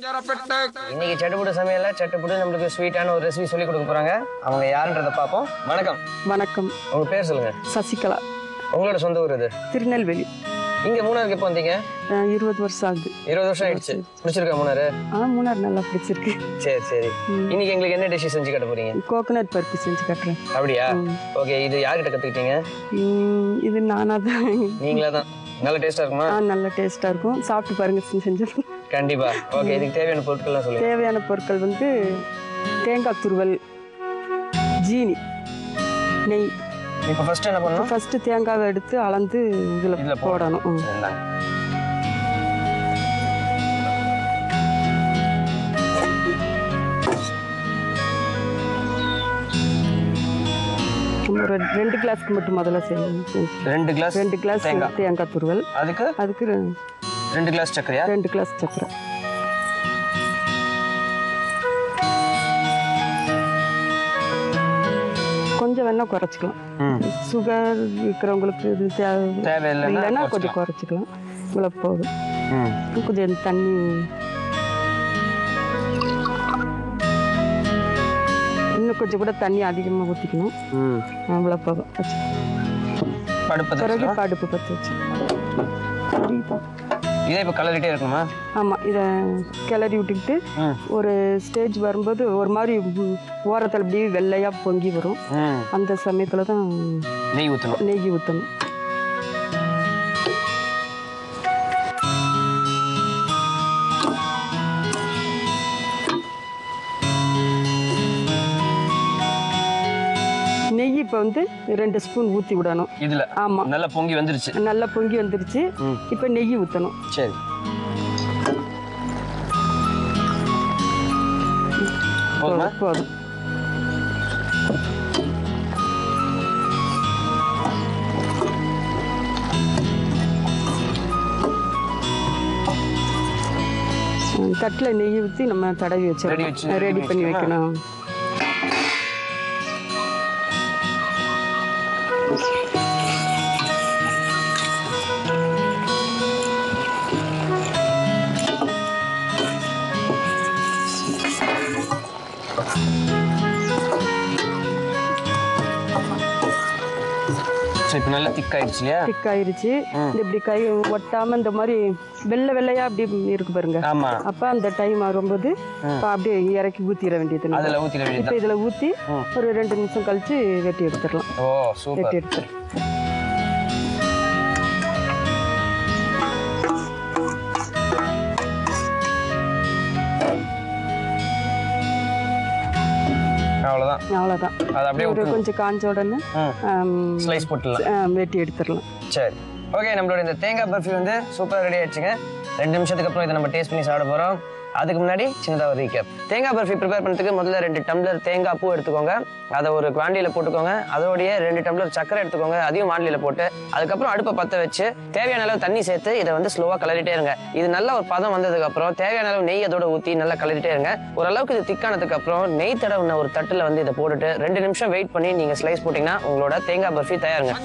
இன்னைக்கு சட்டுப்புடு சமையல்ல சட்டுப்புடு நம்மளுக்கு ஸ்வீட்டான ஒரு ரெசிபி சொல்லி கொடுக்க போறாங்க. அவங்க யாருன்றத பாப்போம். வணக்கம். வணக்கம். உங்க பேர் சொல்லுங்க. சசிகலா. உங்களோட சொந்த ஊர் இது? திருநெல்வேலி. இங்க மூணாருக்கு எப்போ வந்தீங்க? 20 வருஷம் ஆகுது. 20 வருஷம் ஆயிடுச்சு. பிடிச்சிருக்கா மூணாறு? மூணாறு நல்லா பிடிச்சிருக்கு. சரி சரி. இன்னைக்கு எங்களுக்கு என்ன டிஷ் செஞ்சு காட்ட போறீங்க? கோகனட் பருப்பு செஞ்சு காட்டுறேன். அப்படியா? ஓகே. இது யார்கிட்ட கத்துக்கிட்டீங்க? இது நானா தான். நீங்களா தான்? நல்ல டேஸ்டா இருக்குமா? நல்ல டேஸ்டா இருக்கும். சாப்பிட்டு பாருங்க செஞ்சு. கண்டிப்பா. ஓகே. இதுக்கு தேவையான பொருட்கள்லாம் சொல்லுங்க. தேவையான பொருட்கள் வந்து தேங்காய் துருவல், ஜீனி, நெய். இப்போ ஃபர்ஸ்ட் என்ன பண்ணணும்? ஃபர்ஸ்ட் தேங்காவை எடுத்து அளந்து இதுல போடணும். ஒரு 2 கிளாஸ்க்கு மட்டும் முதல்ல செய்யணும். 2 கிளாஸ் தேங்காய் துருவல். அதுக்கு 2 கிளாஸ் சர்க்கரையா? 2 கிளாஸ் சர்க்கரை. கொஞ்சம் வேணா குறைச்சிக்கலாம். சுகர் இருக்கிறவங்களுக்கு இது தேவையில்லைன்னா கொஞ்சம் குறைச்சிக்கலாம். இவ்வளவு போதும். கொஞ்சம் தண்ணி, இன்னும் கொஞ்சம் கூட தண்ணி அதிகமாக ஊற்றிக்கணும். இவ்வளோ போதும். பிறகு அடுப்பு பற்ற வச்சு இதை இப்போ கிளறிட்டே இருக்கணுமா? ஆமாம். இதை கிளறி விட்டுக்கிட்டு ஒரு ஸ்டேஜ் வரும்போது ஒரு மாதிரி ஓரத்தில் அப்படியே வெள்ளையாக பொங்கி வரும். அந்த சமயத்தில் தான் நெய் ஊற்றணும். நெய் இப்போ வந்து 2 ஸ்பூன் ஊற்றி விடணும். இதுல ஆமா, நல்லா பொங்கி வந்துருச்சு. இப்போ நெய் ஊற்றணும். சரி. போதும். தட்டில் நெய் ஊற்றி நம்ம தடவி வச்சு ரெடி பண்ணி வைக்கணும். இப்போ நல்லா திக் ஆயிடுச்சு. இப்படி கை ஒட்டாம இந்த மாதிரி வெள்ளையா அப்படி இருக்கு பாருங்க. அப்ப அந்த டைம் வரும்போது அப்படியே இறக்கி ஊத்திட வேண்டியது. இப்ப இதுல ஊத்தி ஒரு 2 நிமிஷம் கழிச்சு வெட்டி எடுத்துடலாம். வெட்டி எடுத்து அவ்வளவுதான். கொஞ்சம் காஞ்ச உடனே ஸ்லைஸ் போட்டுடலாம், வெட்டி எடுத்துடலாம். சரி. ஓகே. நம்மளோட இந்த தேங்காய் பர்ஃபி வந்து சூப்பராக ரெடி ஆயிடுச்சுங்க. 2 நிமிஷத்துக்கு அப்புறம் இதை நம்ம டேஸ்ட் பண்ணி சாப்பிட போகிறோம். அதுக்கு முன்னாடி சின்னதாக ஒரு ரீகேப். தேங்காய் பர்ஃபி ப்ரிப்பேர் பண்ணுறதுக்கு முதல்ல 2 டம்ளர் தேங்காய் பூ எடுத்துக்கோங்க. அதை ஒரு வாண்டியில் போட்டுக்கோங்க. அதோடைய 2 டம்ளர் சக்கரை எடுத்துக்கோங்க. அதையும் வாண்டியில் போட்டு அதுக்கப்புறம் அடுப்பை பற்ற வச்சு தேவையான அளவு தண்ணி சேர்த்து இதை வந்து ஸ்லோவாக கலரிட்டே இருங்க. இது நல்ல ஒரு பதம் வந்ததுக்கப்புறம் தேவையான அளவு நெய் அதோட ஊற்றி நல்லா கலரிட்டே இருங்க. ஓரளவுக்கு இது திக்கானதுக்கு அப்புறம் நெய் தடவுன ஒரு தட்டில் வந்து இதை போட்டுட்டு 2 நிமிஷம் வெயிட் பண்ணி நீங்கள் ஸ்லைஸ் போட்டிங்கன்னா உங்களோட தேங்காய் பர்ஃபி தயாருங்க.